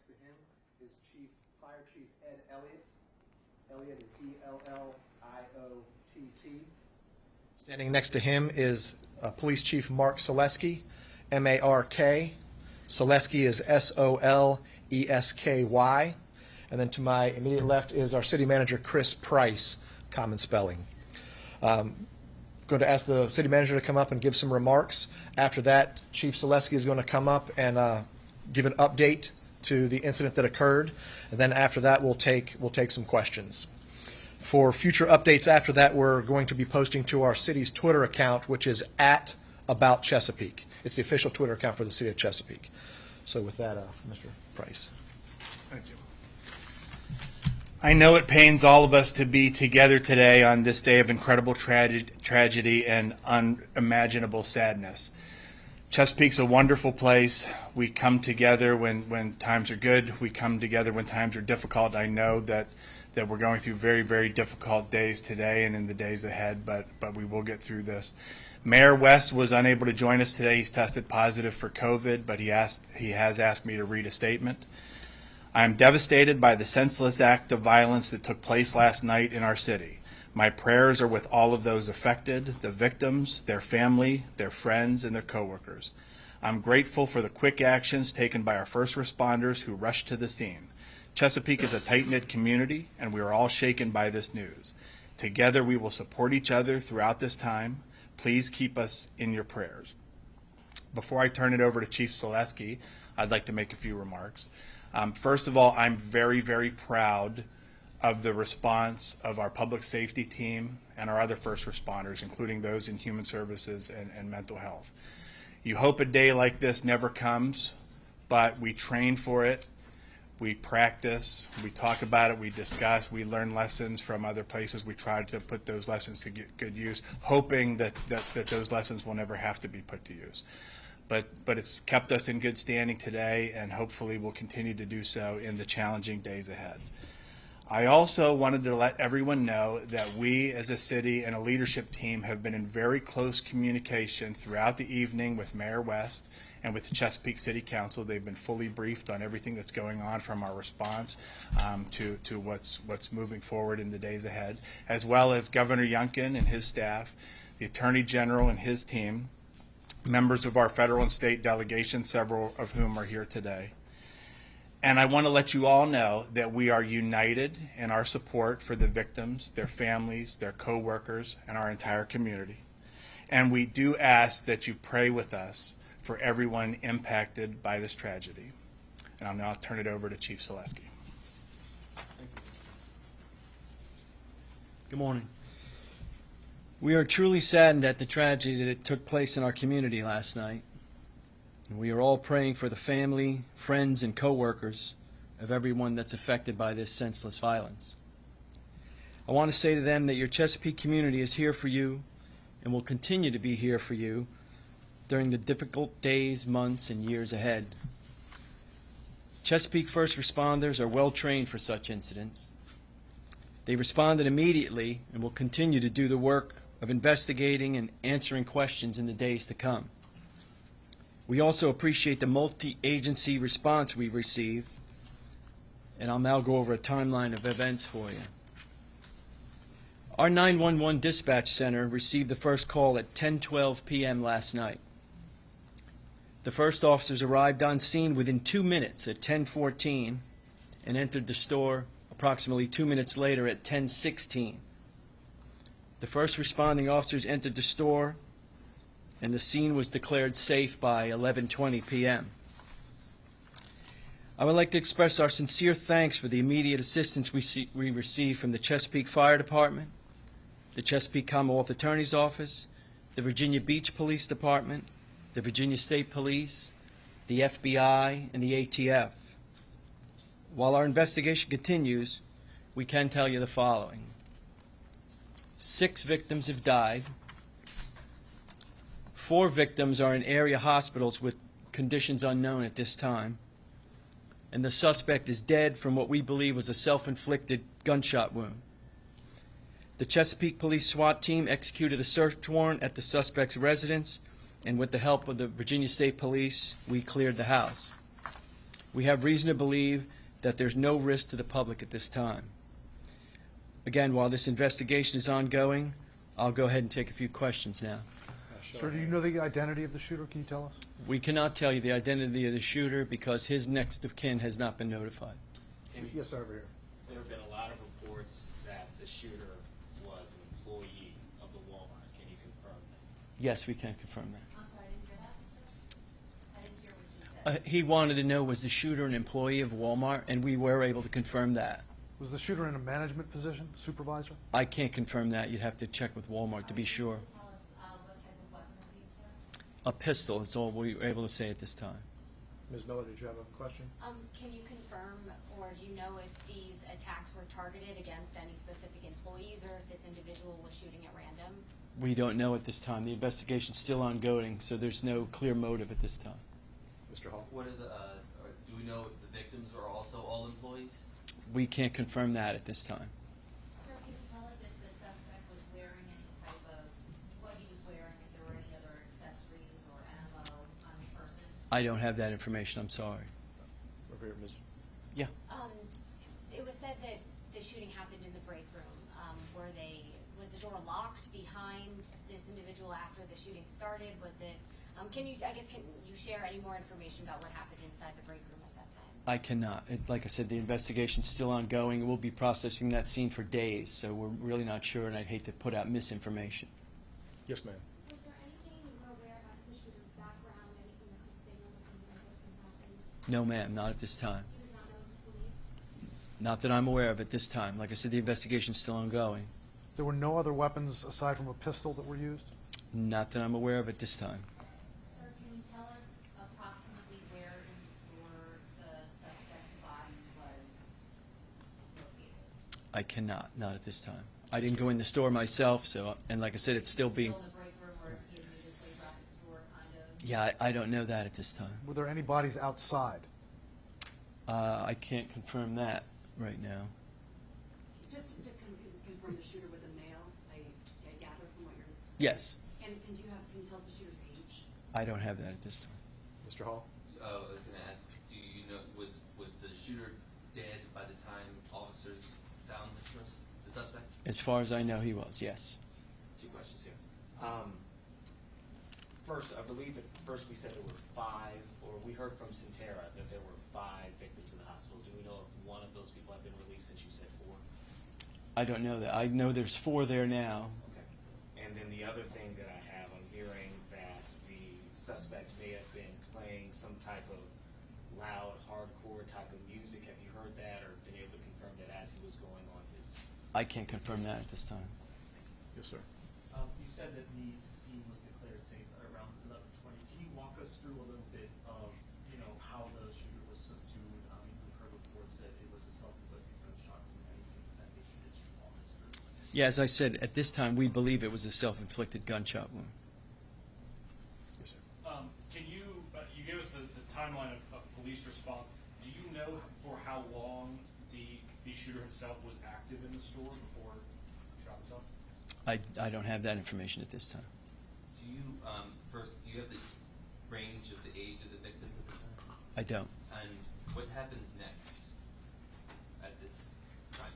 next to him is Fire Chief Ed Elliott. Elliott is E-L-L-I-O-T-T. Standing next to him is Police Chief Mark Selesky, M-A-R-K. Selesky is S-O-L-E-S-K-Y. And then to my immediate left is our City Manager, Chris Price, common spelling. Going to ask the City Manager to come up and give some remarks. After that, Chief Selesky is going to come up and give an update to the incident that occurred. And then after that, we'll take some questions. For future updates after that, we're going to be posting to our city's Twitter account, which is @AboutChesapeake. It's the official Twitter account for the City of Chesapeake. So with that, Mr. Price. Thank you. I know it pains all of us to be together today on this day of incredible tragedy and unimaginable sadness. Chesapeake's a wonderful place. We come together when times are good. We come together when times are difficult. I know that we're going through very, very difficult days today and in the days ahead, but we will get through this. Mayor West was unable to join us today. He's tested positive for COVID, but he has asked me to read a statement. I am devastated by the senseless act of violence that took place last night in our city. My prayers are with all of those affected, the victims, their family, their friends, and their coworkers. I'm grateful for the quick actions taken by our first responders who rushed to the scene. Chesapeake is a tight-knit community, and we are all shaken by this news. Together, we will support each other throughout this time. Please keep us in your prayers. Before I turn it over to Chief Selesky, I'd like to make a few remarks. First of all, I'm very, very proud of the response of our public safety team and our other first responders, including those in human services and mental health. You hope a day like this never comes, but we train for it. We practice, we talk about it, we discuss, we learn lessons from other places. We try to put those lessons to good use, hoping that those lessons will never have to be put to use. But it's kept us in good standing today, and hopefully will continue to do so in the challenging days ahead. I also wanted to let everyone know that we as a city and a leadership team have been in very close communication throughout the evening with Mayor West and with the Chesapeake City Council. They've been fully briefed on everything that's going on, from our response to what's moving forward in the days ahead, as well as Governor Youngkin and his staff, the Attorney General and his team, members of our federal and state delegations, several of whom are here today. And I want to let you all know that we are united in our support for the victims, their families, their co-workers, and our entire community. And we do ask that you pray with us for everyone impacted by this tragedy. And I'll now turn it over to Chief Selesky. Good morning. We are truly saddened at the tragedy that took place in our community last night. And we are all praying for the family, friends, and co-workers of everyone that's affected by this senseless violence. I want to say to them that your Chesapeake community is here for you and will continue to be here for you during the difficult days, months, and years ahead. Chesapeake first responders are well trained for such incidents. They responded immediately and will continue to do the work of investigating and answering questions in the days to come. We also appreciate the multi-agency response we've received, and I'll now go over a timeline of events for you. Our 911 dispatch center received the first call at 10:12 p.m. last night. The first officers arrived on scene within 2 minutes at 10:14 and entered the store approximately 2 minutes later at 10:16. The first responding officers entered the store, and the scene was declared safe by 11:20 p.m. I would like to express our sincere thanks for the immediate assistance we received from the Chesapeake Fire Department, the Chesapeake Commonwealth Attorney's Office, the Virginia Beach Police Department, the Virginia State Police, the FBI, and the ATF. While our investigation continues, we can tell you the following. 6 victims have died. 4 victims are in area hospitals with conditions unknown at this time. And the suspect is dead from what we believe was a self-inflicted gunshot wound. The Chesapeake Police SWAT team executed a search warrant at the suspect's residence, and with the help of the Virginia State Police, we cleared the house. We have reason to believe that there's no risk to the public at this time. Again, while this investigation is ongoing, I'll go ahead and take a few questions now. Sir, do you know the identity of the shooter? Can you tell us? We cannot tell you the identity of the shooter because his next of kin has not been notified. Yes, sir, over here. There have been a lot of reports that the shooter was an employee of the Walmart. Can you confirm that? Yes, we can confirm that. I'm sorry, I didn't hear that, sir. I didn't hear what you said. He wanted to know, was the shooter an employee of Walmart, and we were able to confirm that. Was the shooter in a management position, supervisor? I can't confirm that. You'd have to check with Walmart to be sure. Can you tell us what type of weapon was used, sir? A pistol is all we were able to say at this time. Ms. Miller, did you have a question? Can you confirm, or do you know if these attacks were targeted against any specific employees, or if this individual was shooting at random? We don't know at this time. The investigation's still ongoing, so there's no clear motive at this time. Mr. Hall? What are the, do we know if the victims are also all employees? We can't confirm that at this time. Sir, can you tell us if the suspect was wearing any type of, what he was wearing, if there were any other accessories or ammo on his person? I don't have that information. I'm sorry. Over here, Ms. Yeah. It was said that the shooting happened in the break room. Was the door locked behind this individual after the shooting started? Was it, can you share any more information about what happened inside the break room at that time? I cannot. Like I said, the investigation's still ongoing. We'll be processing that scene for days, so we're really not sure, and I'd hate to put out misinformation. Yes, ma'am. Was there anything you were aware about the shooter's background, anything that could signal that something like this had happened? No, ma'am, not at this time. He was not known to police? Not that I'm aware of at this time. Like I said, the investigation's still ongoing. There were no other weapons aside from a pistol that were used? Not that I'm aware of at this time. Sir, can you tell us approximately where in the store the suspect's body was located? I cannot, not at this time. I didn't go in the store myself, so, and like I said, it's still being, Still in the break room, or he had made his way around the store, kind of? yeah, I don't know that at this time. Were there any bodies outside? I can't confirm that right now. Just to confirm, the shooter was a male, I gather from what you're. Yes, And can you tell us the shooter's age? I don't have that at this time. Mr. Hall? I was gonna ask, do you know, was the shooter dead by the time officers found the suspect? As far as I know, he was, yes. Two questions here. First, I believe at first we said there were 5, or we heard from Centera that there were 5 victims in the hospital. Do we know if one of those people have been released since you said 4? I don't know that. I know there's 4 there now. Okay. And then the other thing that I have, I'm hearing that the suspect may have been playing some type of loud, hardcore type of music. Have you heard that or been able to confirm that as he was going on his? I can't confirm that at this time. Yes, sir. You said that the scene was declared safe around 11:20. Can you walk us through a little bit of, how the shooter was subdued? We've heard reports that it was a self-inflicted gunshot wound. Anything of that nature that you can walk us through? Yeah, as I said, at this time, we believe it was a self-inflicted gunshot wound. Yes, sir. Can you, you gave us the timeline of police response. Do you know for how long the shooter himself was active in the store before he shot himself? I don't have that information at this time. Do you, first, do you have the range of the age of the victims at the time? I don't. And what happens next at this time?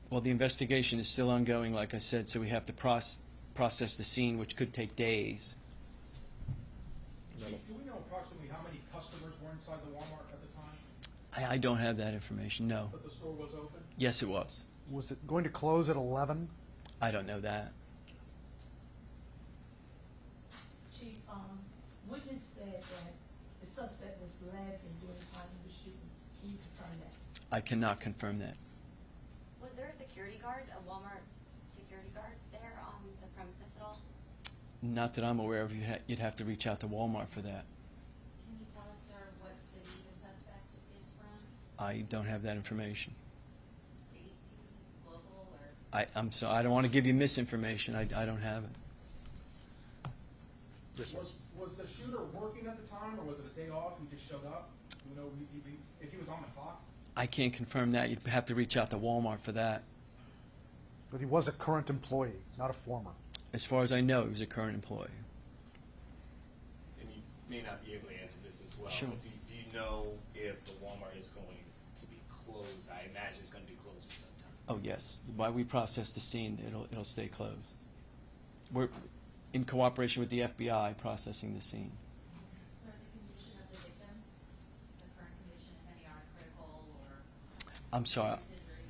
Well, the investigation is still ongoing, like I said, so we have to process the scene, which could take days. Do we know approximately how many customers were inside the Walmart at the time? I don't have that information, no. But the store was open? Yes, it was. Was it going to close at 11? I don't know that. Chief, witness said that the suspect was laughing during the time he was shooting. Can you confirm that? I cannot confirm that. Was there a security guard, a Walmart security guard there on the premises at all? Not that I'm aware of. You'd have to reach out to Walmart for that. Can you tell us, sir, what city the suspect is from? I don't have that information. State, is this global or? I'm sorry, I don't want to give you misinformation. I don't have it. Yes, sir. Was the shooter working at the time, or was it a day off? He just showed up? You know, if he was on the clock? I can't confirm that. You'd have to reach out to Walmart for that. But he was a current employee, not a former. As far as I know, he was a current employee. And you may not be able to answer this as well. Sure. But do you know if the Walmart is going to be closed? I imagine it's going to be closed for some time. Oh, yes. While we process the scene, it'll stay closed. We're in cooperation with the FBI processing the scene. Sir, the condition of the victims, the current condition, if any, are critical or? I'm sorry.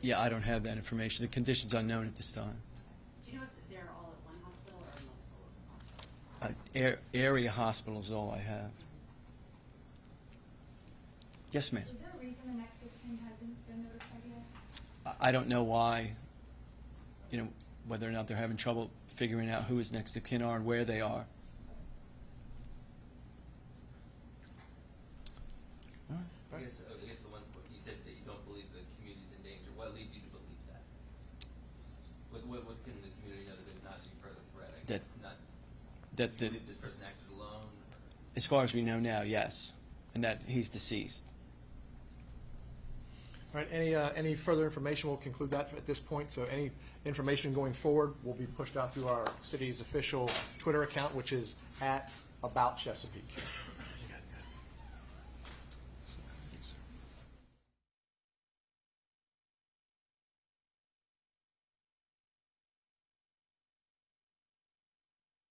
Yeah, I don't have that information. The condition's unknown at this time. Do you know if they're all at one hospital or multiple hospitals? Area hospital is all I have. Yes, ma'am. Is there a reason the next of kin hasn't been notified yet? I don't know why, whether or not they're having trouble figuring out who his next of kin are and where they are. I guess the one point, you said that you don't believe the community's in danger. What leads you to believe that? What can the community know that there's not any further threat? I That- guess not. that Do you the- believe this person acted alone? As far as we know now, yes, and that he's deceased. All right, any further information, we'll conclude that at this point. So any information going forward will be pushed out through our city's official Twitter account, which is @AboutChesapeake.